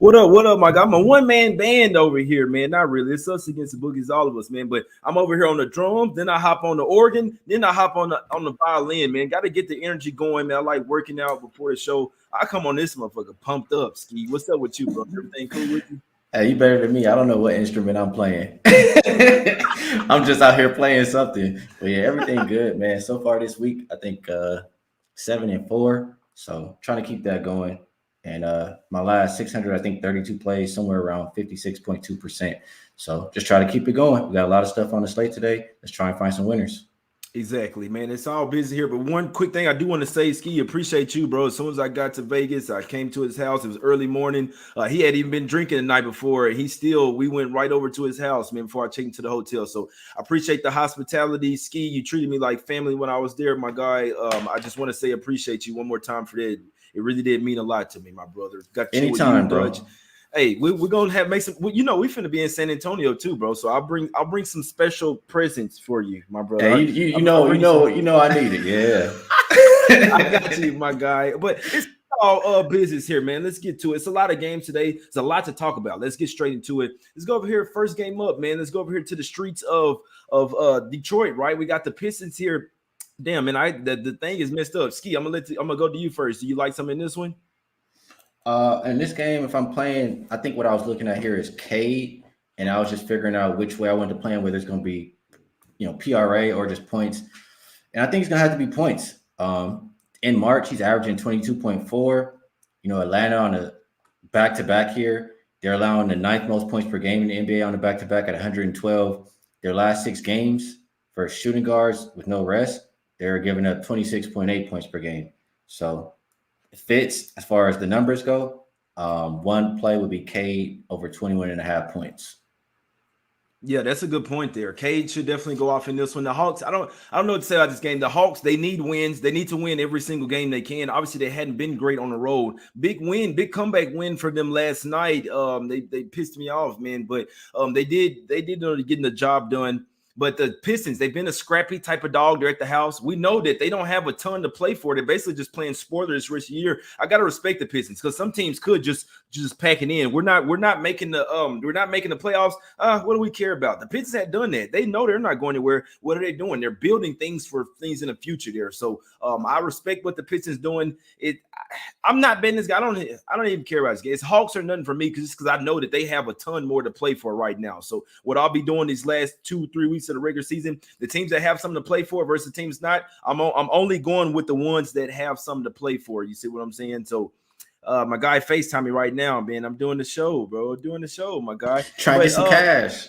What up? What up, my guy? I'm a one-man band over here, man. Not really. It's us against the boogies, all of us, man. But I'm over here on the drums, then I hop on the organ, then I hop on the violin, man. Got to get the energy going, man. I like working out before the show. I come on this motherfucker pumped up, Ski. What's up with you, bro? Everything cool with you? Hey, you better than me. I don't know what instrument I'm playing. I'm just out here playing something. But yeah, everything good, man. So far this week, I think 7-4. So trying to keep that going. And my last 600, I think 32 plays, somewhere around 56.2%. So just try to keep it going. We got a lot of stuff on the slate today. Let's try and find some winners. Exactly, man. It's all busy here. But one quick thing I do want to say, Ski, appreciate you, bro. As soon as I got to Vegas, I came to his house. It was early morning. He had even been drinking the night before. We went right over to his house, man, before I checked into the hotel. So I appreciate the hospitality. Ski, you treated me like family when I was there, my guy. I just want to say appreciate you one more time for that. It really did mean a lot to me, my brother. Got you anytime, bro. Dutch. Hey, we're gonna make some. We finna be in San Antonio too, bro. So I'll bring some special presents for you, my brother. Hey, you know, I need it. Yeah, I got you, my guy. But it's all business here, man. Let's get to it. It's a lot of games today. It's a lot to talk about. Let's get straight into it. Let's go over here. First game up, man. Let's go over here to the streets of Detroit. Right, we got the Pistons here. Damn, man. The thing is messed up. Ski, I'm gonna go to you first. Do you like something in this one? In this game, if I'm playing, I think what I was looking at here is Cade, and I was just figuring out which way I wanted to play, whether it's going to be, PRA or just points. And I think it's going to have to be points. In March, he's averaging 22.4. Atlanta on a back-to-back here, they're allowing the 9th most points per game in the NBA on the back-to-back at 112. Their last 6 games for shooting guards with no rest, they're giving up 26.8 points per game. So it fits as far as the numbers go. One play would be Cade over 21.5 points. Yeah, that's a good point there. Cade should definitely go off in this one. The Hawks, I don't know what to say about this game. The Hawks, they need wins. They need to win every single game they can. Obviously, they hadn't been great on the road. Big comeback win for them last night. They pissed me off, man. But they did getting the job done. But the Pistons, they've been a scrappy type of dog. They're at the house. We know that they don't have a ton to play for. They're basically just playing spoilers this year. I gotta respect the Pistons because some teams could just pack it in. We're not making the playoffs. What do we care about? The Pistons had done that. They know they're not going anywhere. What are they doing? They're building things for things in the future there. So I respect what the Pistons doing. I'm not betting this guy. I don't even care about this game. It's Hawks or nothing for me because I know that they have a ton more to play for right now. So what I'll be doing these last 2-3 weeks of the regular season, the teams that have something to play for versus the teams not, I'm only going with the ones that have something to play for. You see what I'm saying? So my guy FaceTime me right now, man. I'm doing the show, bro. Doing the show, my guy. Trying to get some cash.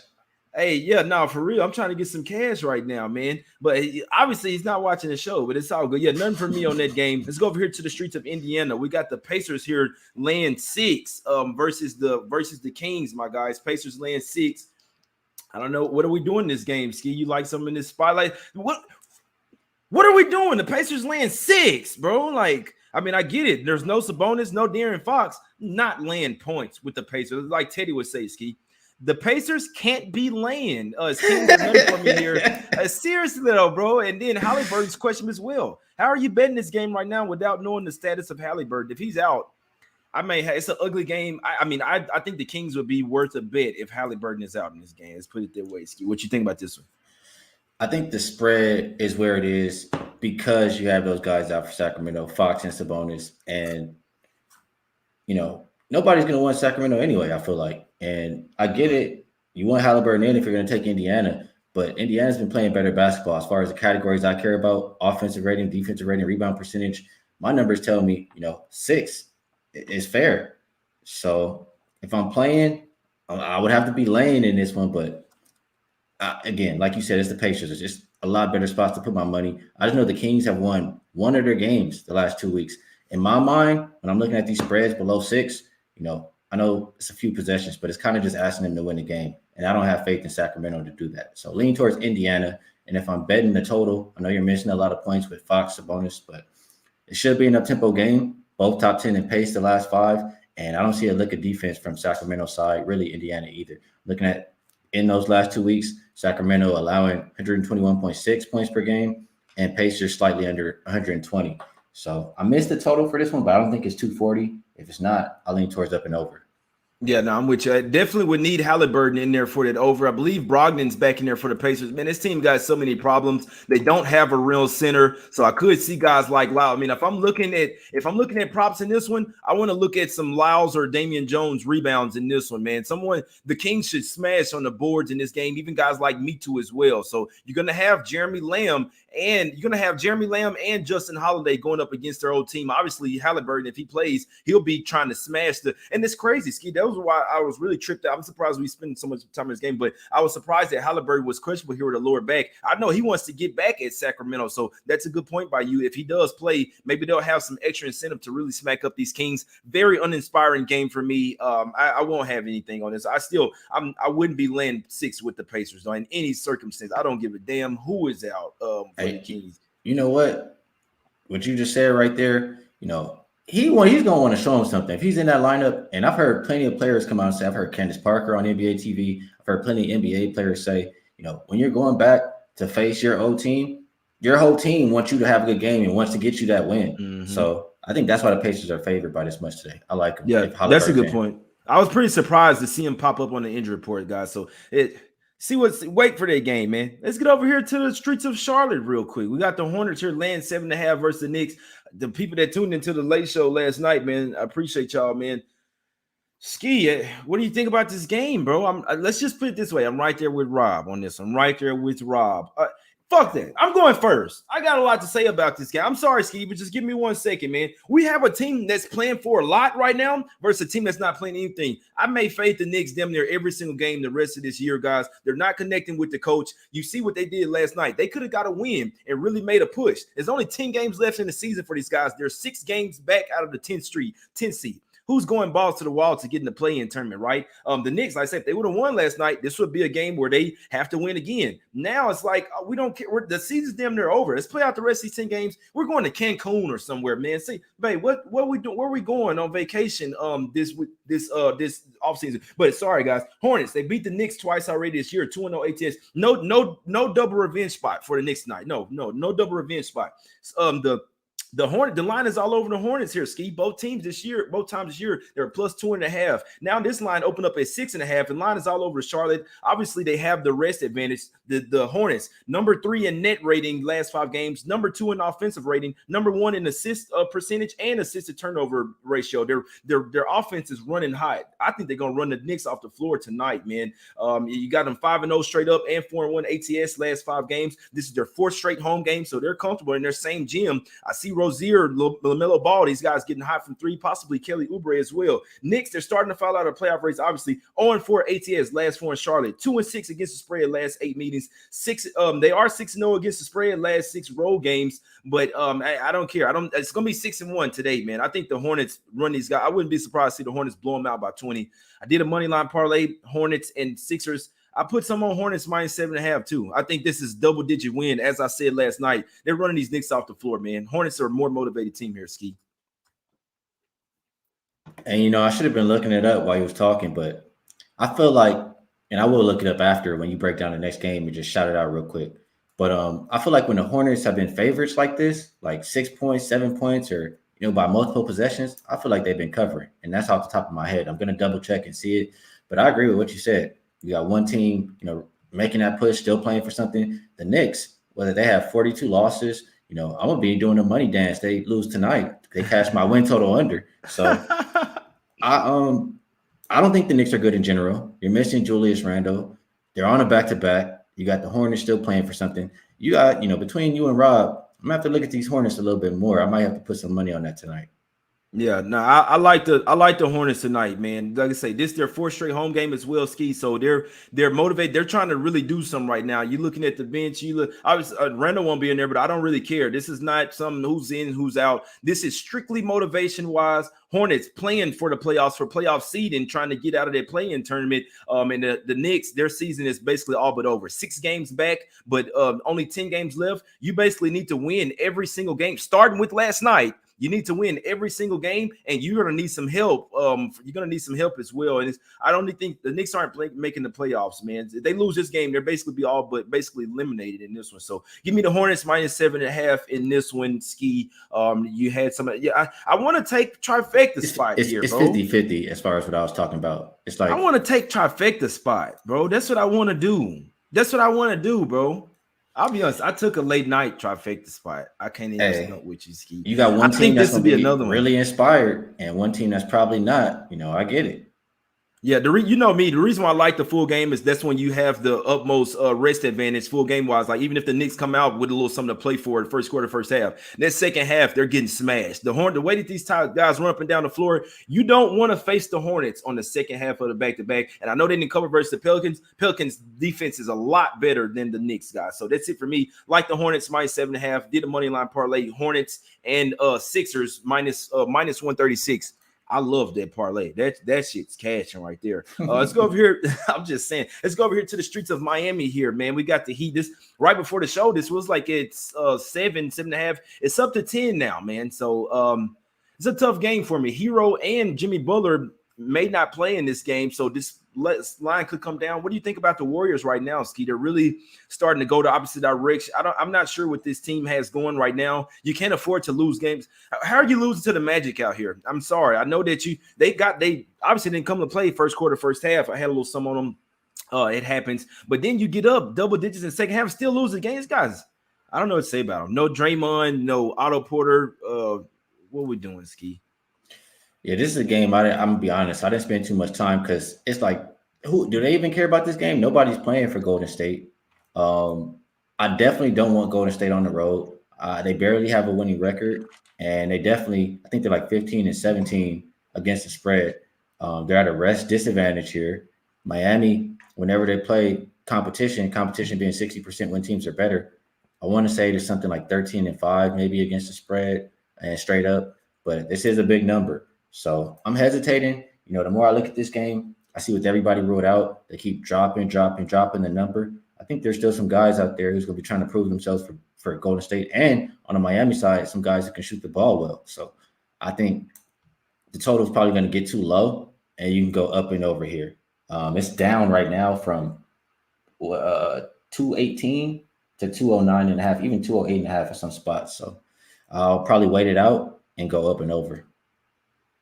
Hey, yeah, no, for real. I'm trying to get some cash right now, man. But obviously, he's not watching the show, but it's all good. Yeah, nothing for me on that game. Let's go over here to the streets of Indiana. We got the Pacers here laying 6 versus the Kings, my guys. Pacers laying 6. I don't know. What are we doing in this game, Ski? You like something in this spotlight? What are we doing? The Pacers laying 6, bro. Like, I mean, I get it. There's no Sabonis, no De'Aaron Fox. Not laying points with the Pacers. Like Teddy would say, Ski. The Pacers can't be laying. Kings are nothing for me here. Seriously, though, bro. And then Halliburton's question as well. How are you betting this game right now without knowing the status of Halliburton? If he's out, it's an ugly game. I think the Kings would be worth a bet if Halliburton is out in this game. Let's put it that way, Ski. What you think about this one? I think the spread is where it is because you have those guys out for Sacramento, Fox and Sabonis, and nobody's going to win Sacramento anyway, I feel like. And I get it. You want Halliburton in if you're going to take Indiana, but Indiana's been playing better basketball as far as the categories I care about: offensive rating, defensive rating, rebound percentage. My numbers tell me, 6 is fair. So if I'm playing, I would have to be laying in this one. But again, like you said, it's the Pacers. It's just a lot better spots to put my money. I just know the Kings have won one of their games the last 2 weeks. In my mind, when I'm looking at these spreads below 6, I know it's a few possessions, but it's kind of just asking them to win the game. And I don't have faith in Sacramento to do that. So lean towards Indiana. And if I'm betting the total, I know you're missing a lot of points with Fox, Sabonis, but it should be an up-tempo game. Both top 10 in pace the last 5. And I don't see a lick of defense from Sacramento side, really Indiana either. Looking at in those last 2 weeks, Sacramento allowing 121.6 points per game and Pacers slightly under 120. So I missed the total for this one, but I don't think it's 240. If it's not, I'll lean towards up and over. Yeah, no, I'm with you. I definitely would need Halliburton in there for that over. I believe Brogdon's back in there for the Pacers. Man, this team got so many problems. They don't have a real center, so I could see guys like Lyle. I mean, if I'm looking at props in this one, I want to look at some Lyles or Damian Jones rebounds in this one, man. The Kings should smash on the boards in this game, even guys like me too as well. So you're gonna have Jeremy Lamb and Justin Holiday going up against their old team. Obviously, Halliburton, if he plays, he'll be trying to smash and it's crazy, Ski. That was why I was really tripped out. I'm surprised we spent so much time in this game, but I was surprised that Halliburton was questionable here with a lower back. I know he wants to get back at Sacramento, so that's a good point by you. If he does play, maybe they'll have some extra incentive to really smack up these Kings. Very uninspiring game for me. I won't have anything on this. I wouldn't be laying 6 with the Pacers though, in any circumstance. I don't give a damn who is out for the Kings. You know what? What you just said right there, he's going to want to show him something. If he's in that lineup, and I've heard plenty of players come out and say, I've heard Candace Parker on NBA TV. I've heard plenty of NBA players say, when you're going back to face your old team, your whole team wants you to have a good game and wants to get you that win. Mm-hmm. So I think that's why the Pacers are favored by this much today. I like them. Yeah, that's a good point. I was pretty surprised to see him pop up on the injury report, guys. So wait for that game, man. Let's get over here to the streets of Charlotte real quick. We got the Hornets here laying 7.5 versus the Knicks. The people that tuned into the late show last night, man, I appreciate y'all, man. Ski, what do you think about this game, bro? Let's just put it this way. I'm right there with Rob on this. I'm right there with Rob. Fuck that. I'm going first. I got a lot to say about this game. I'm sorry, Ski, but just give me 1 second, man. We have a team that's playing for a lot right now versus a team that's not playing anything. I made faith the Knicks damn near every single game the rest of this year, guys. They're not connecting with the coach. You see what they did last night. They could have got a win and really made a push. There's only 10 games left in the season for these guys. They're 6 games back out of the 10th seed. Who's going balls to the wall to get in the play-in tournament, right? The Knicks, like I said, if they would have won last night, this would be a game where they have to win again. Now it's like, we don't care. The season's damn near over. Let's play out the rest of these 10 games. We're going to Cancun or somewhere, man. See, babe, what we doing? Where are we going on vacation this offseason? But sorry, guys. Hornets, they beat the Knicks twice already this year, 2-0 ATS. No double revenge spot for the Knicks tonight. No double revenge spot. The line is all over the Hornets here, Ski. Both times this year, they're plus 2.5. Now this line opened up at 6.5, and line is all over Charlotte. Obviously, they have the rest advantage. The Hornets, number 3 in net rating last 5 games, number 2 in offensive rating, number 1 in assist percentage and assisted turnover ratio. Their offense is running hot. I think they're gonna run the Knicks off the floor tonight, man. You got them 5-0 straight up and 4-1 ATS last 5 games. This is their 4th straight home game, so they're comfortable in their same gym. I see Rozier, LaMelo Ball, these guys getting hot from 3, possibly Kelly Oubre as well. Knicks, they're starting to fall out of playoff race, obviously. 0-4 ATS, last 4 in Charlotte. 2-6 against the spread last 8 meetings. They are 6-0 against the spread last 6 road games, but I don't care. It's gonna be 6-1 today, man. I think the Hornets run these guys. I wouldn't be surprised to see the Hornets blow them out by 20. I did a money line parlay, Hornets and Sixers. I put some on Hornets minus 7.5 too. I think this is double-digit win. As I said last night, they're running these Knicks off the floor, man. Hornets are a more motivated team here, Ski. And, I should have been looking it up while you was talking, but I feel like, and I will look it up after when you break down the next game and just shout it out real quick. But I feel like when the Hornets have been favorites like this, like 6 points, 7 points, or, by multiple possessions, I feel like they've been covering. And that's off the top of my head. I'm going to double check and see it. But I agree with what you said. You got one team, making that push, still playing for something. The Knicks, whether they have 42 losses, I'm going to be doing a money dance. They lose tonight. They cash my win total under. So I don't think the Knicks are good in general. You're missing Julius Randle. They're on a back-to-back. You got the Hornets still playing for something. You got, between you and Rob, I'm going to have to look at these Hornets a little bit more. I might have to put some money on that tonight. Yeah, no, I like the Hornets tonight, man. Like I say, this is their 4th straight home game as well, Ski. So they're motivated. They're trying to really do something right now. You're looking at the bench. Obviously, Randall won't be in there, but I don't really care. This is not something who's in, who's out. This is strictly motivation-wise. Hornets playing for the playoffs, for playoff seeding, trying to get out of their play-in tournament. And the Knicks, their season is basically all but over. 6 games back, but only 10 games left. You basically need to win every single game, starting with last night. You need to win every single game, and you're going to need some help. You're going to need some help as well. And I don't think the Knicks aren't making the playoffs, man. If they lose this game, they're basically be all but basically eliminated in this one. So give me the Hornets -7.5 in this one, Ski. You had some. Yeah, I want to take trifecta spot here, it's bro. 50-50 as far as what I was talking about. It's like I want to take trifecta spot, bro. That's what I want to do. That's what I want to do, bro. I'll be honest. I took a late night trifecta spot. I can't even smoke with you, Ski. You got one team that's going to be another really inspired, and one team that's probably not. I get it. Yeah, you know me. The reason why I like the full game is that's when you have the utmost rest advantage, full game wise. Like even if the Knicks come out with a little something to play for the first quarter, first half, that second half they're getting smashed. The way that these guys run up and down the floor, you don't want to face the Hornets on the second half of the back-to-back. And I know they didn't cover versus the Pelicans. Pelicans defense is a lot better than the Knicks guys. So that's it for me. Like the Hornets -7.5. Did a money line parlay. Hornets and Sixers -136. I love that parlay. That shit's cashing right there. Let's go over here. I'm just saying. Let's go over here to the streets of Miami here, man. We got the Heat. This right before the show. This was like it's 7.5. It's up to 10 now, man. So it's a tough game for me. Hero and Jimmy Butler may not play in this game, so this line could come down. What do you think about the Warriors right now, Ski? They're really starting to go the opposite direction. I'm not sure what this team has going right now. You can't afford to lose games. How are you losing to the Magic out here? I'm sorry. I know that they obviously didn't come to play first quarter, first half. I had a little sum on them. It happens, but then you get up double digits in second half, still lose the games, guys. I don't know what to say about them. No Draymond, no Otto Porter. What we doing, Ski? Yeah, this is a game. I'm gonna be honest. I didn't spend too much time because it's like, who do they even care about this game? Nobody's playing for Golden State. I definitely don't want Golden State on the road. They barely have a winning record, and I think they're like 15-17 against the spread. They're at a rest disadvantage here. Miami, whenever they play competition being 60% when teams are better, I want to say there's something like 13-5 maybe against the spread and straight up, but this is a big number. So I'm hesitating. The more I look at this game, I see with everybody ruled out, they keep dropping the number. I think there's still some guys out there who's going to be trying to prove themselves for Golden State. And on the Miami side, some guys that can shoot the ball well. So I think the total is probably going to get too low, and you can go up and over here. It's down right now from 218 to 209.5, even 208.5 for some spots. So I'll probably wait it out and go up and over.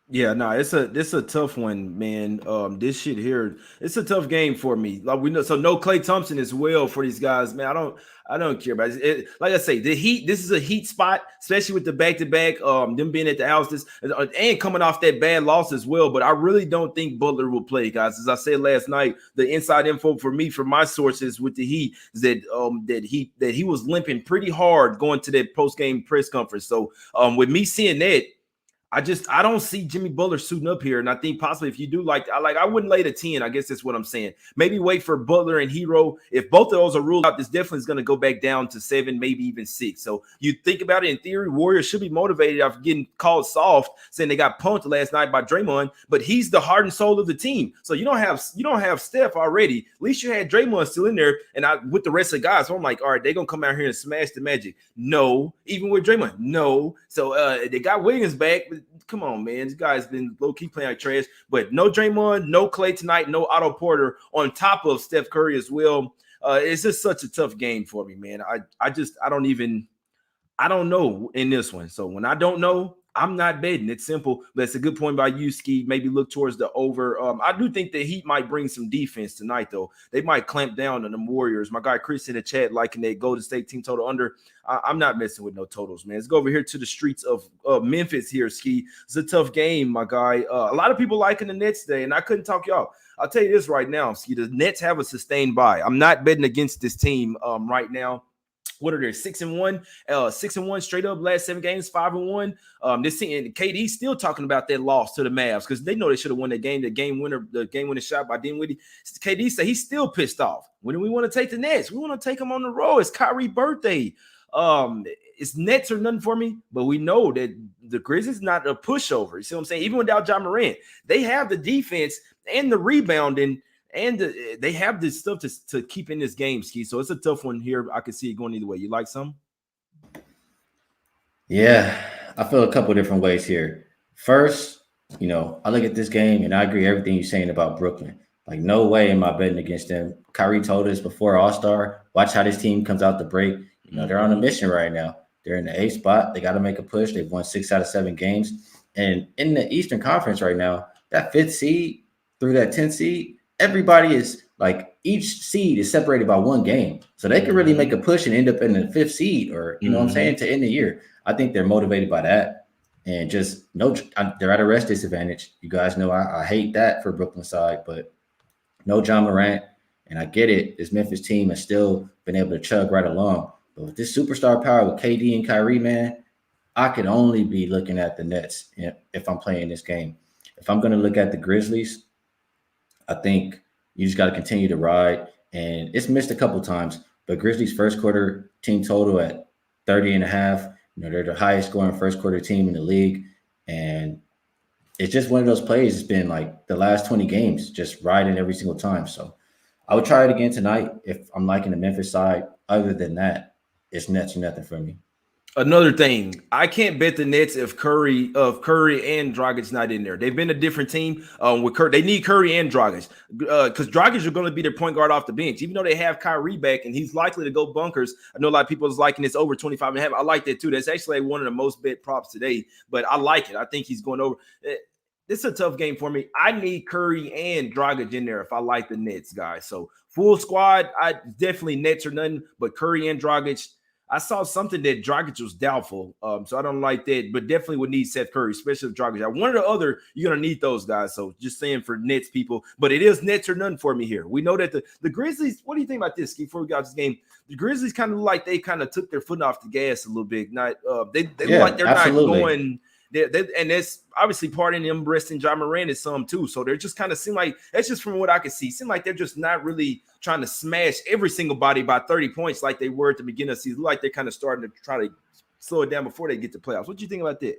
Yeah, no, it's a tough one, man. This shit here, it's a tough game for me. Like we know, so no Klay Thompson as well for these guys, man. I don't care about it. Like I say, the Heat. This is a Heat spot, especially with the back-to-back. Them being at the house, and coming off that bad loss as well. But I really don't think Butler will play, guys. As I said last night, the inside info for me, from my sources with the Heat, is that he was limping pretty hard going to that post-game press conference. So with me seeing that, I don't see Jimmy Butler suiting up here, and I think possibly if you do I wouldn't lay the 10. I guess that's what I'm saying. Maybe wait for Butler and Hero. If both of those are ruled out, this definitely is going to go back down to 7, maybe even 6. So you think about it in theory, Warriors should be motivated after getting called soft, saying they got punked last night by Draymond, but he's the heart and soul of the team. So you don't have Steph already. At least you had Draymond still in there, and with the rest of the guys. So I'm like, all right, they're gonna come out here and smash the Magic. No, even with Draymond, no. So they got Wiggins back. Come on, man. This guy's been low-key playing like trash. But no Draymond, no Klay tonight, no Otto Porter on top of Steph Curry as well. It's just such a tough game for me, man. I don't know in this one. So when I don't know, I'm not betting. It's simple, but it's a good point by you, Ski. Maybe look towards the over. I do think the Heat might bring some defense tonight, though. They might clamp down on the Warriors. My guy Chris in the chat liking that Golden State team total under. I'm not messing with no totals, man. Let's go over here to the streets of Memphis here, Ski. It's a tough game, my guy. A lot of people liking the Nets today, and I couldn't talk y'all. I'll tell you this right now, Ski. The Nets have a sustained bye. I'm not betting against this team right now. What are they? 6-1, 6-1 straight up last 7 games, 5-1. This team, and KD still talking about that loss to the Mavs because they know they should have won that game. The game winner shot by Dinwiddie. KD said he's still pissed off. When do we want to take the Nets? We want to take them on the road. It's Kyrie's birthday. It's Nets or nothing for me, but we know that the Grizzlies not a pushover. You see what I'm saying? Even without Ja Morant, they have the defense and the rebounding. And they have this stuff to keep in this game, Ski. So it's a tough one here. I can see it going either way. You like some? Yeah. I feel a couple different ways here. First, I look at this game and I agree everything you're saying about Brooklyn. Like, no way am I betting against them. Kyrie told us before All-Star, watch how this team comes out the break. They're on a mission right now. They're in the 8th spot. They got to make a push. They've won 6 out of 7 games. And in the Eastern Conference right now, that 5th seed through that 10th seed, everybody is like, each seed is separated by 1 game. So they can really make a push and end up in the 5th seed or, what I'm saying, to end the year. I think they're motivated by that. And just they're at a rest disadvantage. You guys know I hate that for Brooklyn side, but no John Morant. And I get it. This Memphis team has still been able to chug right along. But with this superstar power with KD and Kyrie, man, I could only be looking at the Nets if I'm playing this game. If I'm going to look at the Grizzlies, I think you just got to continue to ride. And it's missed a couple times, but Grizzlies first quarter team total at 30.5. They're the highest scoring first quarter team in the league. And it's just one of those plays. It's been like the last 20 games, just riding every single time. So I would try it again tonight if I'm liking the Memphis side. Other than that, it's Nets or nothing for me. Another thing, I can't bet the Nets if Curry and Dragic's not in there. They've been a different team with Curry. They need Curry and Dragic because Dragic are going to be their point guard off the bench. Even though they have Kyrie back and he's likely to go bunkers. I know a lot of people is liking this over 25.5. I like that too. That's actually one of the most bet props today, but I like it. I think he's going over. This is a tough game for me. I need Curry and Dragic in there if I like the Nets, guys. So full squad, I definitely Nets or nothing, but Curry and Dragic. I saw something that Dragic was doubtful, so I don't like that, but definitely would need Seth Curry, especially if Dragic. One or the other, you're going to need those guys, so just saying for Nets people, but it is Nets or none for me here. We know that the Grizzlies, what do you think about this, Ski, before we got this game? The Grizzlies kind of look like they kind of took their foot off the gas a little bit. Not they look like they're absolutely not going – and that's obviously part of them resting John Morant is some too. So they're just kind of seem like that's just from what I can see. Seem like they're just not really trying to smash every single body by 30 points like they were at the beginning of the season. Like they're kind of starting to try to slow it down before they get to playoffs. What do you think about that?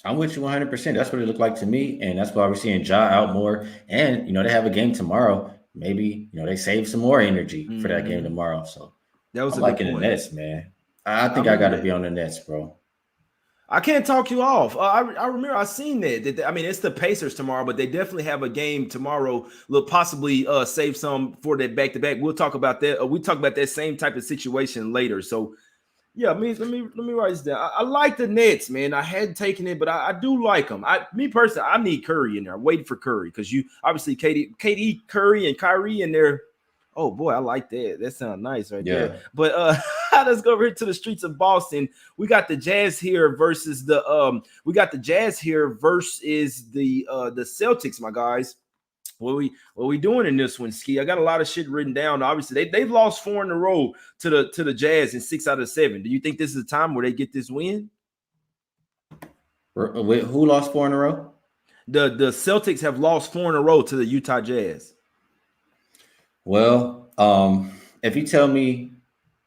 I'm with you 100%. That's what it looked like to me. And that's why we're seeing Ja out more. And, they have a game tomorrow. Maybe, they save some more energy for that game tomorrow. So that was I'm liking the Nets, man. I think I got to be on the Nets, bro. I can't talk you off. I remember I seen that. I mean, it's the Pacers tomorrow, but they definitely have a game tomorrow. Look, possibly save some for that back-to-back. We'll talk about that. We'll talk about that same type of situation later. So, yeah, let me write this down. I like the Nets, man. I hadn't taken it, but I do like them. Me personally, I need Curry in there. I'm waiting for Curry because you obviously KD, Curry, and Kyrie in there. Oh boy, I like that. That sounds nice right there. But let's go over here to the streets of Boston. We got the Jazz here versus the Celtics, my guys. What we doing in this one, Ski? I got a lot of shit written down. Obviously, they've lost 4 in a row to the Jazz in 6 out of 7. Do you think this is a time where they get this win? Who lost 4 in a row? The Celtics have lost 4 in a row to the Utah Jazz. Well, if you tell me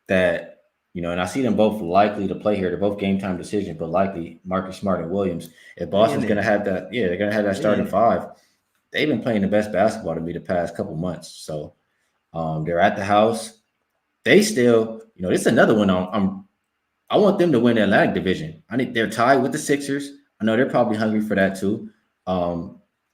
that, and I see them both likely to play here, they're both game time decisions, but likely Marcus Smart and Williams. If Boston's going to have that, they're going to have that starting 5. They've been playing the best basketball to me the past couple months. So they're at the house. They still, this is another one. I want them to win the Atlantic Division. They're tied with the Sixers. I know they're probably hungry for that too.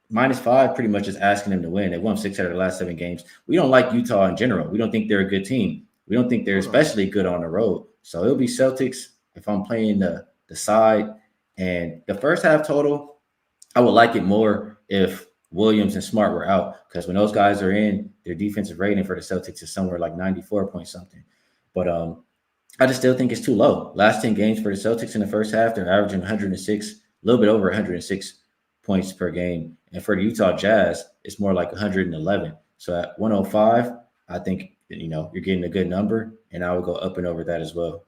-5 pretty much is asking them to win. They won 6 out of the last 7 games. We don't like Utah in general. We don't think they're a good team. We don't think they're especially good on the road. So it'll be Celtics if I'm playing the side. And the first half total, I would like it more if Williams and Smart were out, because when those guys are in, their defensive rating for the Celtics is somewhere like 94 point something. But I just still think it's too low. Last 10 games for the Celtics in the first half, they're averaging 106, a little bit over 106 points per game. And for the Utah Jazz, it's more like 111. So at 105, I think, you're getting a good number, and I would go up and over that as well.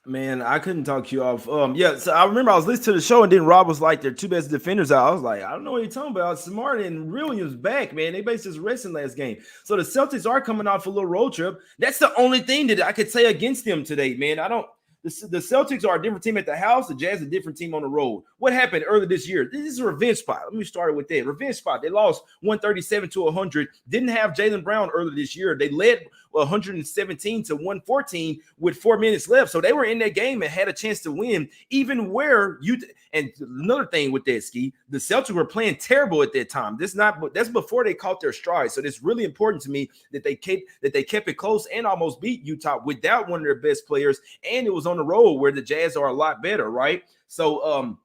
Man, I couldn't talk you off. So I remember I was listening to the show, and then Rob was like, their 2 best defenders out. I was like, I don't know what you're talking about. Smart and Williams back, man. They basically just resting last game. So the Celtics are coming off a little road trip. That's the only thing that I could say against them today, man. The Celtics are a different team at the house. The Jazz a different team on the road. What happened earlier this year? This is a revenge spot. Let me start with that. Revenge spot. They lost 137-100. Didn't have Jaylen Brown earlier this year. They led 117 to 114 with 4 minutes left. So they were in that game and had a chance to win, even where and another thing with that, Ski, the Celtics were playing terrible at that time. That's before they caught their stride. So it's really important to me that they kept it close and almost beat Utah without one of their best players. And it was on the road where the Jazz are a lot better, right? So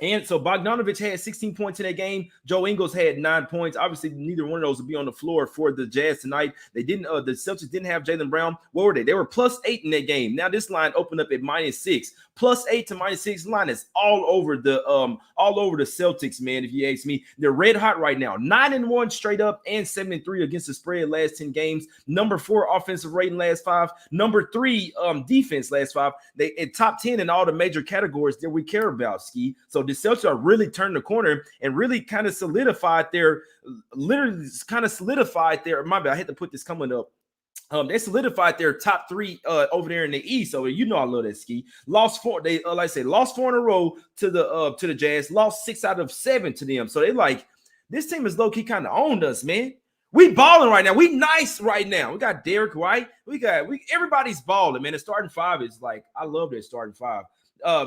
Bogdanović had 16 points in that game. Joe Ingles had 9 points. Obviously, neither one of those will be on the floor for the Jazz tonight. The Celtics didn't have Jaylen Brown. What were they? They were +8 in that game. Now this line opened up at -6. +8 to -6 line is all over the Celtics, man. If you ask me, they're red hot right now. 9-1 straight up and 7-3 against the spread last 10 games. Number 4 offensive rating last 5. Number 3 defense last 5. They at top 10 in all the major categories that we care about, Ski. So the Celtics are really turning the corner and really kind of solidified their. My bad. I had to put this coming up. They solidified their top 3 over there in the East. So you know I love that, Ski. Lost 4. They like I said, lost 4 in a row to the Jazz. Lost 6 out of 7 to them. So they like this team is low key kind of owned us, man. We balling right now. We nice right now. We got Derek White. Everybody's balling, man. The starting 5 is like I love their starting 5.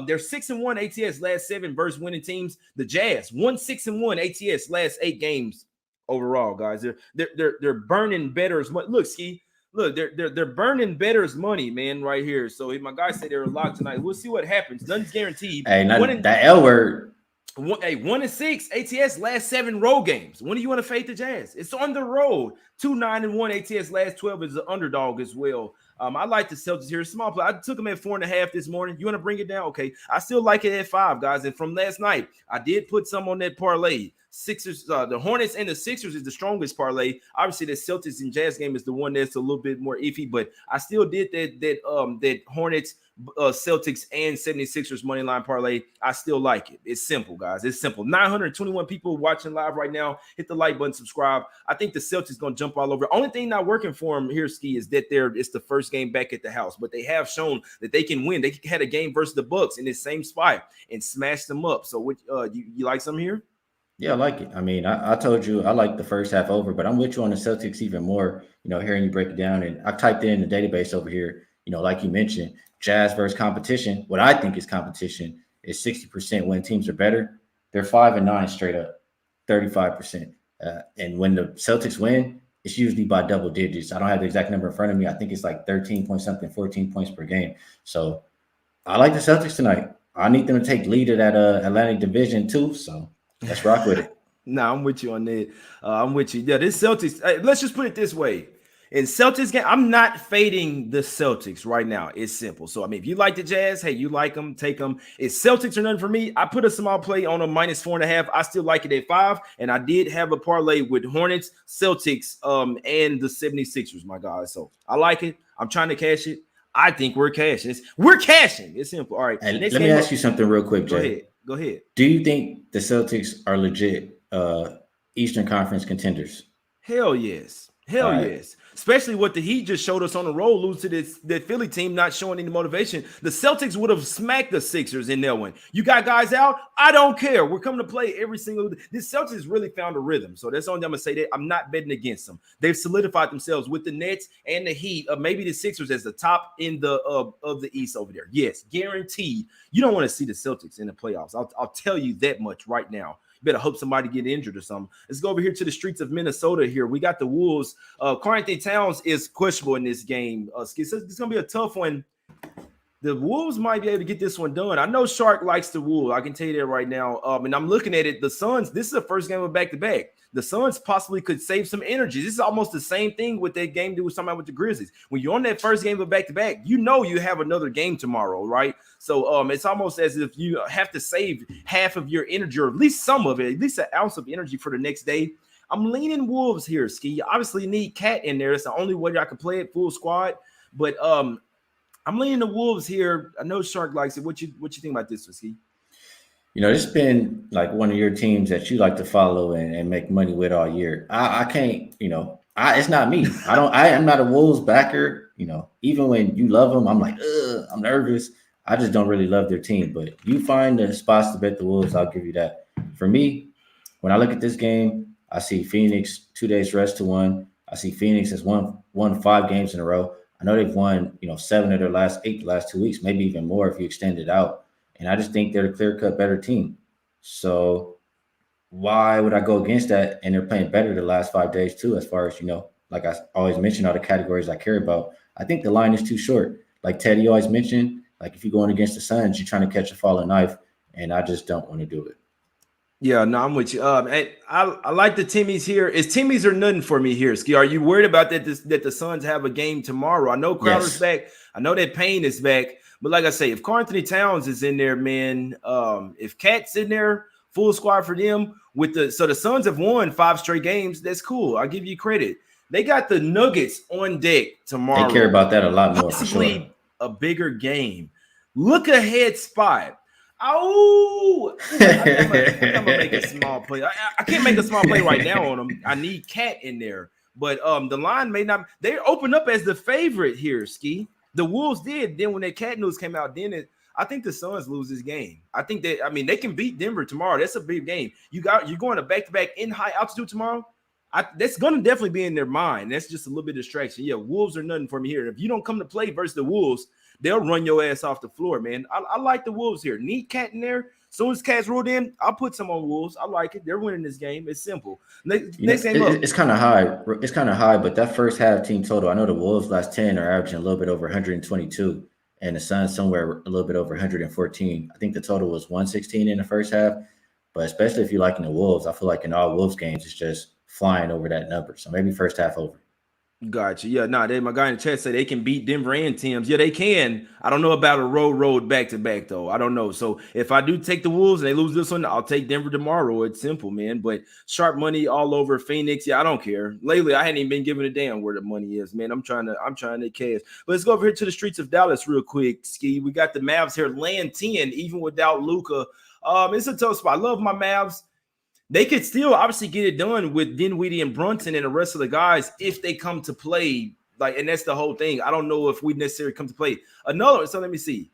They're 6-1 ATS last 7 versus winning teams. The Jazz 1-6-1 ATS last 8 games overall, guys. They're burning bettors. Look, Ski. Look, they're burning bettors money, man, right here. So if my guys say they're locked tonight, we'll see what happens. Nothing's guaranteed. Hey, that L word. 1-6 ATS last 7 road games. When do you want to fade the Jazz? It's on the road. 2-9-1 ATS last 12 is the underdog as well. I like the Celtics here. Small play. I took them at 4.5 this morning. You want to bring it down? Okay. I still like it at 5, guys. And from last night, I did put some on that parlay. Sixers, the Hornets and the Sixers is the strongest parlay. Obviously, the Celtics and Jazz game is the one that's a little bit more iffy, but I still did that Hornets, Celtics, and 76ers money line parlay. I still like it. It's simple, guys. It's simple. 921 people watching live right now. Hit the like button, subscribe. I think the Celtics gonna jump all over. Only thing not working for them here, Ski, is that it's the first game back at the house, but they have shown that they can win. They had a game versus the Bucks in this same spot and smashed them up. So, you like some here? Yeah, I like it. I mean, I told you I like the first half over, but I'm with you on the Celtics even more, hearing you break it down. And I typed in the database over here, like you mentioned, Jazz versus competition. What I think is competition is 60% when teams are better. They're 5-9 straight up, 35%. And when the Celtics win, it's usually by double digits. I don't have the exact number in front of me. I think it's like 13 point something, 14 points per game. So I like the Celtics tonight. I need them to take lead of that Atlantic Division too. So let's rock with it. Nah, I'm with you on that. I'm with you. Yeah, this Celtics, let's just put it this way. In Celtics game, I'm not fading the Celtics right now. It's simple. So, I mean, if you like the Jazz, hey, you like them, take them. It's Celtics or nothing for me. I put a small play on a -4.5. I still like it at 5. And I did have a parlay with Hornets, Celtics, and the 76ers, my guys. So I like it. I'm trying to cash it. I think we're cashing. We're cashing. It's simple. All right. And let me ask you something real quick, Jay. Go ahead. Do you think the Celtics are legit Eastern Conference contenders? Hell yes. Yes. Especially what the Heat just showed us on the road, lose to that Philly team, not showing any motivation. The Celtics would have smacked the Sixers in that one. You got guys out? I don't care. We're coming to play every single – this Celtics really found a rhythm. So that's all I'm going to say. That I'm not betting against them. They've solidified themselves with the Nets and the Heat, maybe the Sixers as the top in the of the East over there. Yes, guaranteed. You don't want to see the Celtics in the playoffs. I'll tell you that much right now. Better hope somebody get injured or something. Let's go over here to the streets of Minnesota here. We got the Wolves. Karl-Anthony Towns is questionable in this game. It's going to be a tough one. The Wolves might be able to get this one done. I know Shark likes the Wolves. I can tell you that right now. And I'm looking at it. The Suns, this is the first game of back-to-back. The Suns possibly could save some energy. This is almost the same thing with that game that was talking about with the Grizzlies. When you're on that first game of back-to-back, you know you have another game tomorrow, right? So it's almost as if you have to save half of your energy, or at least some of it, at least an ounce of energy for the next day. I'm leaning Wolves here, Ski. You obviously need Cat in there. It's the only way I can play it full squad. But I'm leaning the Wolves here. I know Shark likes it. What you think about this one, Ski? This has been like one of your teams that you like to follow and make money with all year. I can't, it's not me. I am not a Wolves backer. Even when you love them, I'm like, I'm nervous. I just don't really love their team. But you find the spots to bet the Wolves, I'll give you that. For me, when I look at this game, I see Phoenix 2 days rest to 1. I see Phoenix has won 5 games in a row. I know they've won, 7 of their last 8 the last 2 weeks, maybe even more if you extend it out. And I just think they're the clear-cut better team. So why would I go against that? And they're playing better the last 5 days too, as far as, like I always mention, all the categories I care about. I think the line is too short. Like Teddy always mentioned, like if you're going against the Suns, you're trying to catch a falling knife, and I just don't want to do it. Yeah, no, I'm with you. I like the Timmies here. It's Timmies or nothing for me here, Ski. Are you worried about that the Suns have a game tomorrow? I know Crowder's back. I know that Payne is back. But like I say, if Karl-Anthony Towns is in there, man, if Cat's in there, full squad for them. So the Suns have won 5 straight games. That's cool. I'll give you credit. They got the Nuggets on deck tomorrow. They care about that a lot more, possibly for sure. A bigger game. Look ahead spot. Oh, I'm gonna make a small play. I can't make a small play right now on them. I need Cat in there, but the line may not. They opened up as the favorite here, Ski. The Wolves did. Then when that Cat news came out, I think the Suns lose this game. I think they can beat Denver tomorrow. That's a big game. You're going to back-to-back in high altitude tomorrow. That's going to definitely be in their mind. That's just a little bit of distraction. Yeah, Wolves are nothing for me here. If you don't come to play versus the Wolves, they'll run your ass off the floor, man. I like the Wolves here. Need Cat in there. As soon as Cat's rolled in, I'll put some on Wolves. I like it. They're winning this game. It's simple. Next game up. It's kind of high. It's kind of high, but that first half team total, I know the Wolves last 10 are averaging a little bit over 122, and the Suns somewhere a little bit over 114. I think the total was 116 in the first half, but especially if you're liking the Wolves, I feel like in all Wolves games, it's just flying over that number. So maybe first half over. Gotcha. Yeah, my guy in the chat said they can beat Denver and Tim's. Yeah, they can. I don't know about a road back-to-back, though. I don't know. So if I do take the Wolves and they lose this one, I'll take Denver tomorrow. It's simple, man. But sharp money all over Phoenix. Yeah, I don't care. Lately, I hadn't even been giving a damn where the money is, man. I'm trying to cash. But let's go over here to the streets of Dallas real quick, Ski. We got the Mavs here laying 10, even without Luka. It's a tough spot. I love my Mavs. They could still obviously get it done with Dinwiddie and Brunson and the rest of the guys if they come to play. And that's the whole thing. I don't know if we necessarily come to play. So let me see.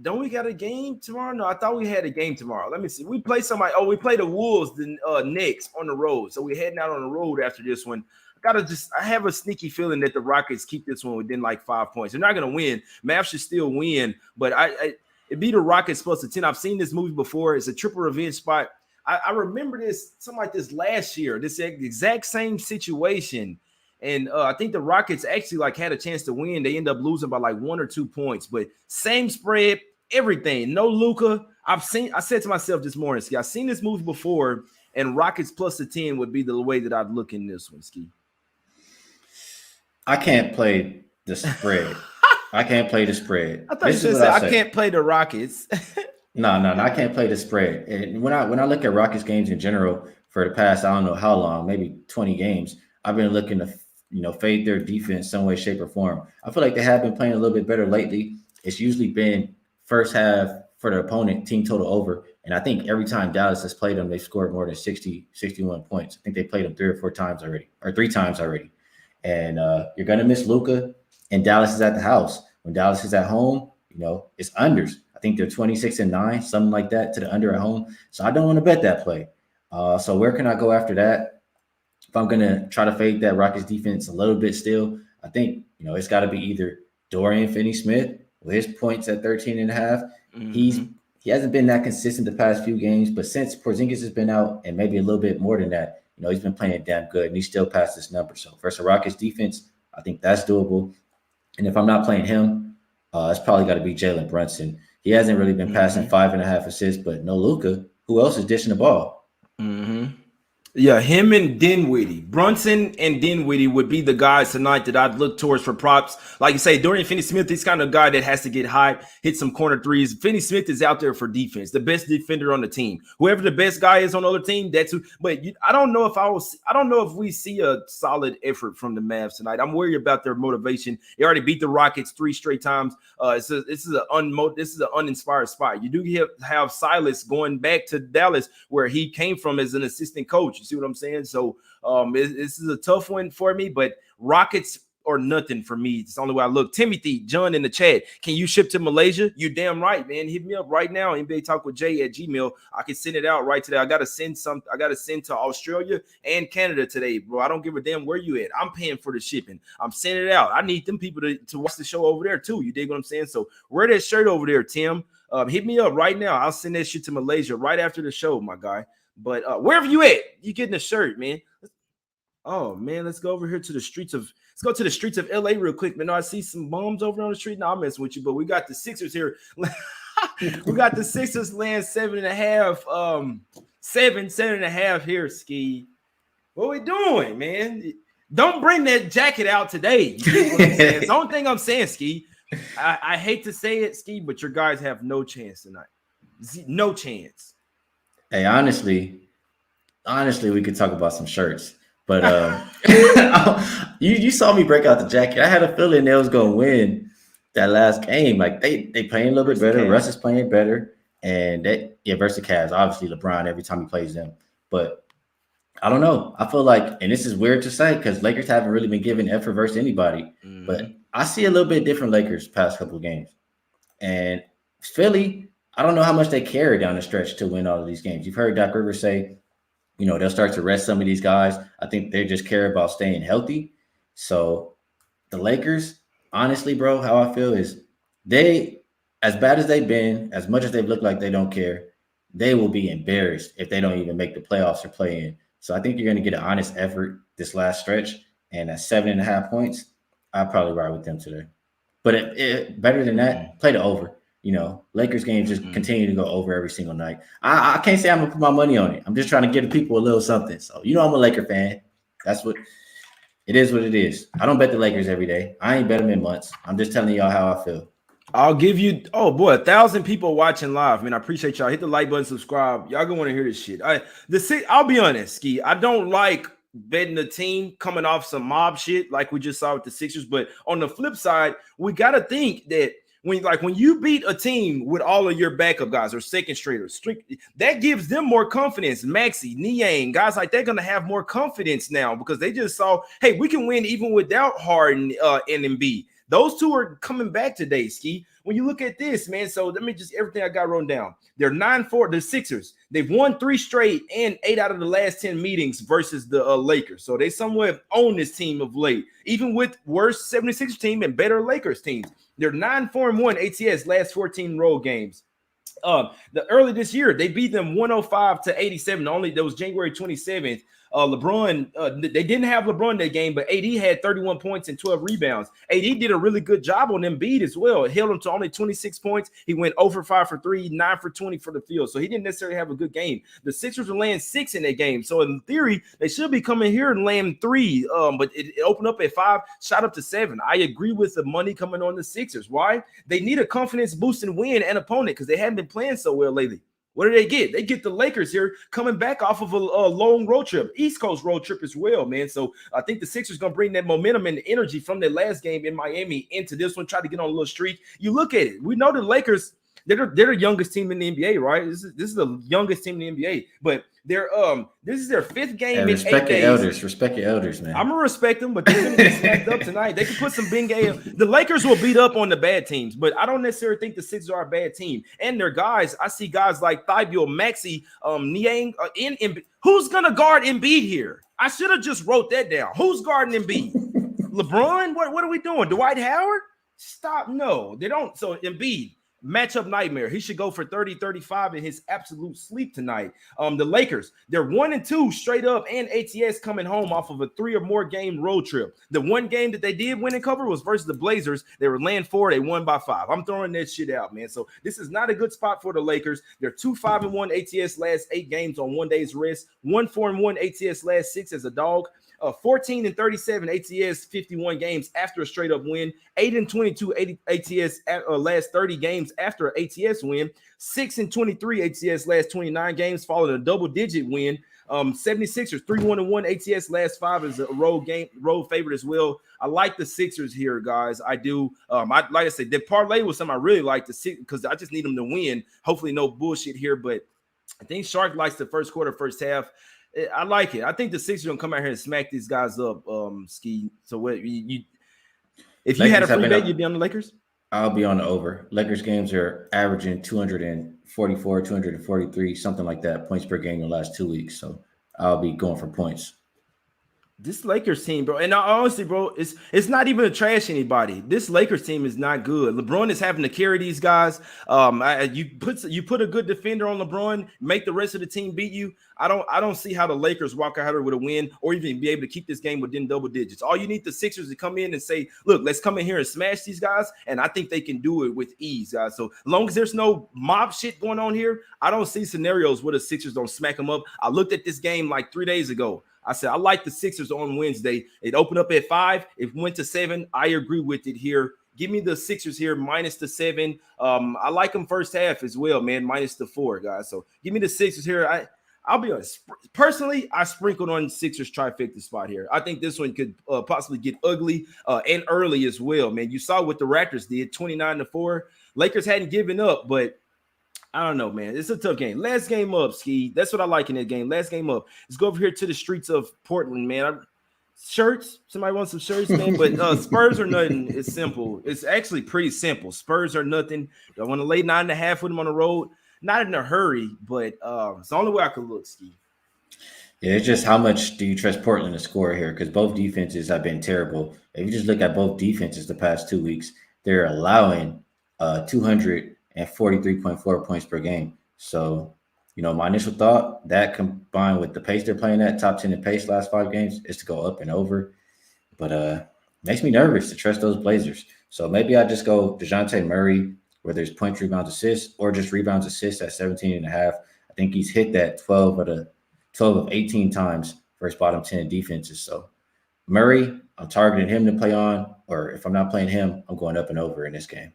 Don't we got a game tomorrow? No, I thought we had a game tomorrow. Let me see. We play somebody. Oh, we play the Wolves, the Knicks on the road. So we're heading out on the road after this one. I have a sneaky feeling that the Rockets keep this one within like 5 points. They're not going to win. Mavs should still win, but it'd be the Rockets plus the 10. I've seen this movie before. It's a triple revenge spot. I remember something like this last year, this exact same situation. And I think the Rockets actually had a chance to win. They end up losing by 1 or 2 points, but same spread, everything. No Luka. I said to myself this morning, Ski, I've seen this movie before, and Rockets plus the 10 would be the way that I'd look in this one, Ski. I can't play the spread. I can't play the spread. I thought you said I can't play the Rockets. No, I can't play the spread. And when I look at Rockets games in general for the past, I don't know how long, maybe 20 games, I've been looking to fade their defense some way, shape, or form. I feel like they have been playing a little bit better lately. It's usually been first half for the opponent, team total over. And I think every time Dallas has played them, they've scored more than 60, 61 points. I think they played them 3 times already. And you're going to miss Luka, and Dallas is at the house. When Dallas is at home, it's unders. I think they're 26-9, something like that, to the under at home. So I don't want to bet that play. So where can I go after that? If I'm going to try to fade that Rockets defense a little bit still, I think, it's got to be either Dorian Finney-Smith with his points at 13.5. Mm-hmm. He hasn't been that consistent the past few games, but since Porzingis has been out and maybe a little bit more than that, he's been playing damn good, and he's still past this number. So versus Rockets defense, I think that's doable. And if I'm not playing him, it's probably got to be Jalen Brunson. He hasn't really been passing 5.5 assists, but no Luka. Who else is dishing the ball? Mm-hmm. Yeah, him and Dinwiddie. Brunson and Dinwiddie would be the guys tonight that I'd look towards for props. Like you say, Dorian Finney-Smith, he's kind of a guy that has to get high, hit some corner threes. Finney-Smith is out there for defense, the best defender on the team. Whoever the best guy is on the other team, that's who. But I don't know if we see a solid effort from the Mavs tonight. I'm worried about their motivation. They already beat the Rockets 3 straight times. This is an uninspired spot. You do have Silas going back to Dallas, where he came from as an assistant coach. You see what I'm saying? So this is a tough one for me, but Rockets or nothing for me. It's the only way I look. Timothy, John in the chat. Can you ship to Malaysia? You damn right, man. Hit me up right now. NbaTalkWithJay at Gmail. I can send it out right today. I gotta send to Australia and Canada today, bro. I don't give a damn where you at. I'm paying for the shipping. I'm sending it out. I need them people to watch the show over there too. You dig what I'm saying? So wear that shirt over there, Tim. Hit me up right now. I'll send that shit to Malaysia right after the show, my guy. But wherever you at, you getting a shirt, man. Oh man, let's go over here to the streets of LA real quick, man. I see some bums over on the street. No, I'm messing with you, but we got the Sixers here. We got the Sixers laying 7.5, 7.5 here, Ski. What we doing, man? Don't bring that jacket out today. You know what I'm saying? It's the only thing I'm saying, Ski. I hate to say it, Ski, but your guys have no chance tonight. No chance. Hey, honestly, we could talk about some shirts, but you saw me break out the jacket. I had a feeling they was gonna win that last game. Like they playing a little bit better. Russ is playing better, and versus Cavs. Obviously, LeBron every time he plays them, but I don't know. I feel like, and this is weird to say because Lakers haven't really been giving effort versus anybody, but I see a little bit different Lakers past couple of games, and Philly. I don't know how much they carry down the stretch to win all of these games. You've heard Doc Rivers say, they'll start to rest some of these guys. I think they just care about staying healthy. So the Lakers, honestly, bro, how I feel is they, as bad as they've been, as much as they've looked like they don't care, they will be embarrassed if they don't even make the playoffs or play in. So I think you're going to get an honest effort this last stretch. And at 7.5 points, I'd probably ride with them today. But better than that, play the over. Lakers games just continue to go over every single night. I can't say I'm going to put my money on it. I'm just trying to give the people a little something. So, I'm a Laker fan. That's what it is. I don't bet the Lakers every day. I ain't bet them in months. I'm just telling y'all how I feel. I'll give you, 1,000 people watching live. Man, I appreciate y'all. Hit the like button, subscribe. Y'all gonna want to hear this shit. I'll be honest, Ski. I don't like betting the team coming off some mob shit like we just saw with the Sixers. But on the flip side, we got to think that when you beat a team with all of your backup guys or second stringers, that gives them more confidence. Maxey, Niang, guys like they're gonna have more confidence now because they just saw, hey, we can win even without Harden and Embiid. Those two are coming back today, Ski. When you look at this, man, so let me just everything I got written down. They're 9-4, the Sixers. They've won 3 straight and 8 out of the last 10 meetings versus the Lakers. So they somewhat own this team of late, even with worse 76ers team and better Lakers teams. They're 9-4-1 ATS last 14 road games. The early this year, they beat them 105-87. That was January 27th. LeBron, they didn't have LeBron that game, but AD had 31 points and 12 rebounds. AD did a really good job on Embiid as well. It held him to only 26 points. He went 0 for 5 for 3, 9 for 20 for the field. So he didn't necessarily have a good game. The Sixers were laying 6 in that game. So in theory, they should be coming here and laying 3. But it opened up at 5, shot up to 7. I agree with the money coming on the Sixers. Why? They need a confidence boosting win and opponent because they haven't been playing so well lately. What do they get? They get the Lakers here coming back off of a long road trip, East Coast road trip as well, man. So I think the Sixers going to bring that momentum and energy from their last game in Miami into this one, try to get on a little streak. You look at it. We know the Lakers, they're the youngest team in the NBA, right? This is the youngest team in the NBA, but they're this is their 5th game in 8 days. Respect your elders, man. I'm gonna respect them, but they're gonna get smacked up tonight. They can put some Bengay. The Lakers will beat up on the bad teams, but I don't necessarily think the Sixers are a bad team. And their guys, I see guys like Thibault, Maxey, Niang, who's gonna guard Embiid here? I should have just wrote that down. Who's guarding Embiid? LeBron? What are we doing? Dwight Howard? Stop. No, they don't. So Embiid. Matchup nightmare. He should go for 30, 35 in his absolute sleep tonight. The Lakers, they're 1-2 straight up and ATS coming home off of a 3 or more game road trip. The one game that they did win and cover was versus the Blazers. They were laying 4. They won by 5. I'm throwing that shit out, man. So this is not a good spot for the Lakers. They're 2-5-1 ATS last 8 games on 1 day's rest. 1-4-1 ATS last 6 as a dog. 14-37 ATS 51 games after a straight up win. 8-22 ATS last 30 games after an ATS win. 6-23 ATS last 29 games following a double digit win. 76ers 3-1-1 ATS last 5 is a road favorite as well. I like the Sixers here, guys. I do. Like I said, the parlay was something I really like to see because I just need them to win. Hopefully, no bullshit here, but I think Shark likes the first quarter, first half. I like it. I think the Sixers are gonna come out here and smack these guys up, Ski. So what If you had a Lakers have free been bet, up. you'd be on the Lakers. I'll be on the over. Lakers games are averaging 244, 243, something like that, points per game in the last 2 weeks. So I'll be going for points. This Lakers team, bro, and honestly, bro, it's not even to trash anybody. This Lakers team is not good. LeBron is having to carry these guys. You put a good defender on LeBron, make the rest of the team beat you. I don't see how the Lakers walk out here with a win or even be able to keep this game within double digits. All you need the Sixers to come in and say, look, let's come in here and smash these guys, and I think they can do it with ease, guys. So as long as there's no mob shit going on here, I don't see scenarios where the Sixers don't smack them up. I looked at this game like 3 days ago. I said, I like the Sixers on Wednesday. It opened up at 5. It went to 7. I agree with it here. Give me the Sixers here minus the 7. I like them first half as well, man, minus the 4, guys. So give me the Sixers here. I'll be honest. Personally, I sprinkled on Sixers trifecta spot here. I think this one could possibly get ugly and early as well, man. You saw what the Raptors did, 29-4. Lakers hadn't given up, but I don't know, man. It's a tough game. Last game up, Ski. That's what I like in that game. Last game up. Let's go over here to the streets of Portland, man. Shirts. Somebody wants some shirts, man. But Spurs are nothing. It's simple. It's actually pretty simple. Spurs are nothing. I want to lay 9.5 with them on the road. Not in a hurry, but it's the only way I could look, Ski. Yeah, it's just how much do you trust Portland to score here? Because both defenses have been terrible. If you just look at both defenses the past 2 weeks, they're allowing 243.4 points per game. So, my initial thought, that combined with the pace they're playing at, top 10 in pace last 5 games, is to go up and over. But makes me nervous to trust those Blazers. So maybe I just go DeJounte Murray, where there's points, rebounds, assists, or just rebounds, assists at 17.5. I think he's hit that 12 of 18 times for his bottom 10 defenses. So Murray, I'm targeting him to play on, or if I'm not playing him, I'm going up and over in this game.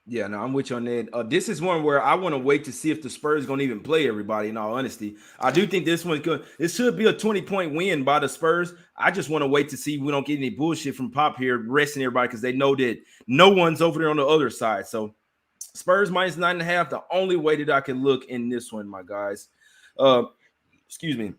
Yeah, no, I'm with you on that. This is one where I want to wait to see if the Spurs going to even play everybody, in all honesty. I do think this one's good. It should be a 20-point win by the Spurs. I just want to wait to see we don't get any bullshit from Pop here resting everybody because they know that no one's over there on the other side. So Spurs minus 9.5, the only way that I can look in this one, my guys. Excuse me.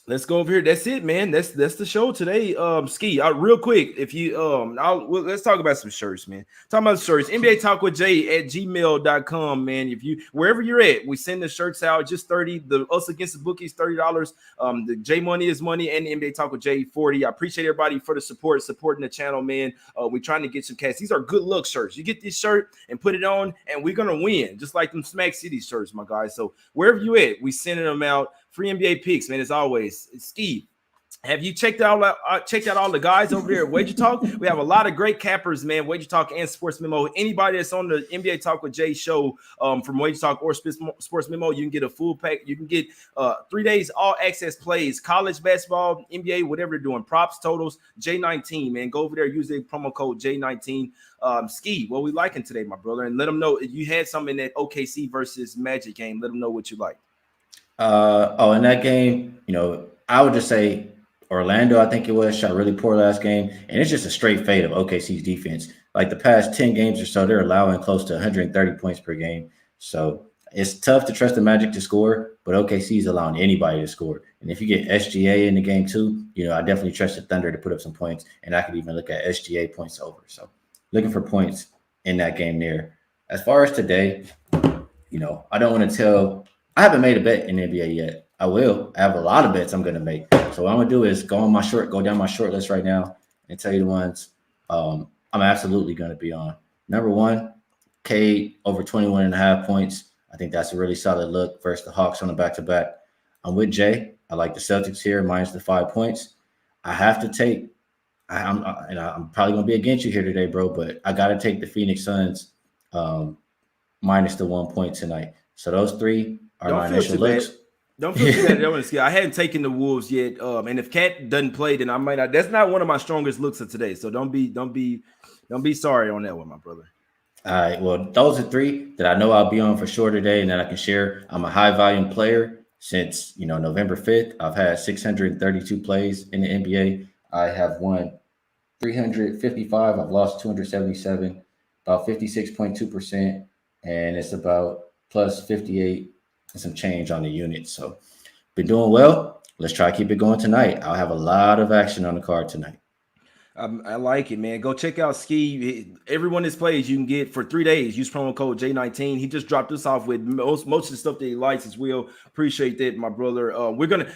Let's go over here. That's it, man. That's the show today. Ski, real quick, if you let's talk about some shirts, man. Talking about shirts. NbaTalkWithJay@gmail.com, man. If you wherever you're at, we send the shirts out. Just 30. The us against the bookies, $30. The J Money is money, and NBA Talk with Jay 40. I appreciate everybody for the supporting the channel, man. We're trying to get some cash. These are good luck shirts. You get this shirt and put it on, and we're gonna win, just like them Smack City shirts, my guys. So wherever you at, we sending them out. Free NBA picks, man. As always, Steve. Have you checked out all the guys over there at Wager Talk? We have a lot of great cappers, man. Wager Talk and Sports Memo. Anybody that's on the NBA Talk with Jay show from Wager Talk or Sports Memo, you can get a full pack. You can get 3 days all access plays, college basketball, NBA, whatever they're doing, props, totals, J19, man. Go over there, use the promo code J19. Ski, what we liking today, my brother, and let them know if you had something in that OKC versus Magic game. Let them know what you like. In that game, I would just say Orlando, I think it was, shot really poor last game. And it's just a straight fade of OKC's defense. Like the past 10 games or so, they're allowing close to 130 points per game. So it's tough to trust the Magic to score, but OKC is allowing anybody to score. And if you get SGA in the game too, I definitely trust the Thunder to put up some points. And I could even look at SGA points over. So looking for points in that game there. As far as today, I don't want to tell – I haven't made a bet in the NBA yet. I will. I have a lot of bets I'm going to make. So what I'm going to do is go down my short list right now and tell you the ones I'm absolutely going to be on. Number 1, Cade over 21.5 points. I think that's a really solid look versus the Hawks on the back-to-back. I'm with Jay. I like the Celtics here minus the 5 points. I have to take I'm probably going to be against you here today, bro, but I got to take the Phoenix Suns minus the 1 point tonight. So those 3 are my initial looks. Don't feel too bad. I hadn't taken the Wolves yet. And if Cat doesn't play, then I might not. That's not one of my strongest looks of today. So don't be sorry on that one, my brother. All right. Well, those are 3 that I know I'll be on for sure today and that I can share. I'm a high volume player since November 5th. I've had 632 plays in the NBA. I have won 355. I've lost 277, about 56.2%, and it's about plus 58 and some change on the unit. So been doing well. Let's try to keep it going tonight. I'll have a lot of action on the card tonight. I like it, man. Go check out Ski. Everyone that's plays, you can get for 3 days. Use promo code J19. He just dropped us off with most of the stuff that he likes as well. Appreciate that, my brother.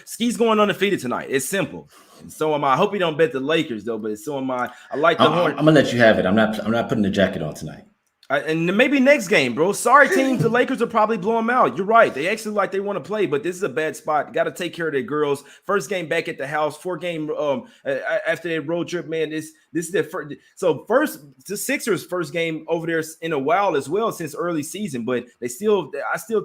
Ski's going undefeated tonight. It's simple. And so am I. I hope he don't bet the Lakers though, but so am I. I like the I'm gonna let you have it. I'm not putting the jacket on tonight. And maybe next game, bro. Sorry, teams. The Lakers will probably blow them out. You're right. They actually like they want to play, but this is a bad spot. Got to take care of their girls. First game back at the house. 4-game after that road trip, man. This is their first. So the Sixers' first game over there in a while as well since early season. But I still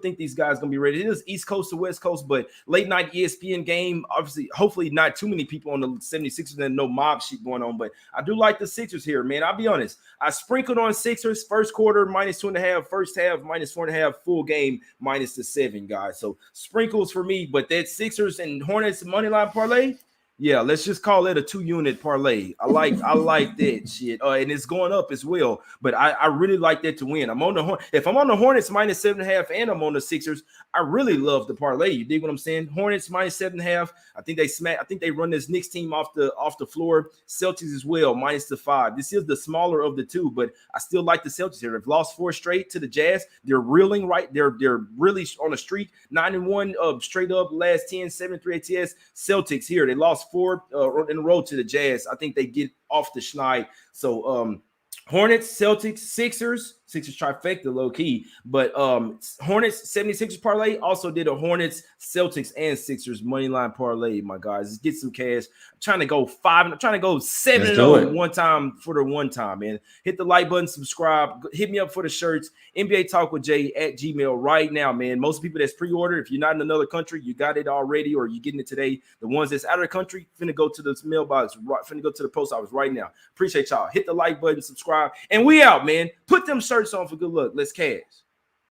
think these guys gonna be ready. It is East Coast to West Coast, but late night ESPN game. Obviously, hopefully not too many people on the 76ers and no mob shit going on. But I do like the Sixers here, man. I'll be honest. I sprinkled on Sixers first quarter -2.5, first half -4.5, full game -7, guys. So sprinkles for me, but that Sixers and Hornets money line parlay, yeah, let's just call it a 2-unit parlay. I like that shit, and it's going up as well. But I really like that to win. If I'm on the Hornets -7.5 and I'm on the Sixers, I really love the parlay. You dig what I'm saying? Hornets -7.5. I think they run this Knicks team off the floor. Celtics as well -5. This is the smaller of the two, but I still like the Celtics here. They've lost 4 straight to the Jazz. They're reeling right. They're really on a streak. 9-1 straight up last 10, 7-3 ATS. Celtics here. They lost 4 in a row to the Jazz. I think they get off the schneid. So Hornets, Celtics, Sixers trifecta low key, but Hornets 76ers parlay also did a Hornets, Celtics, and Sixers money line parlay. My guys, let's get some cash. I'm trying to go 5. I'm trying to go 7-0 one time for the one time, man. Hit the like button, subscribe, hit me up for the shirts. NbaTalkWithJay at Gmail right now, man. Most people that's pre-ordered, if you're not in another country, you got it already, or you're getting it today. The ones that's out of the country, finna go to the mailbox, finna go to the post office right now. Appreciate y'all. Hit the like button, subscribe, and we out, man. Put them shirts on for good luck. Let's cash.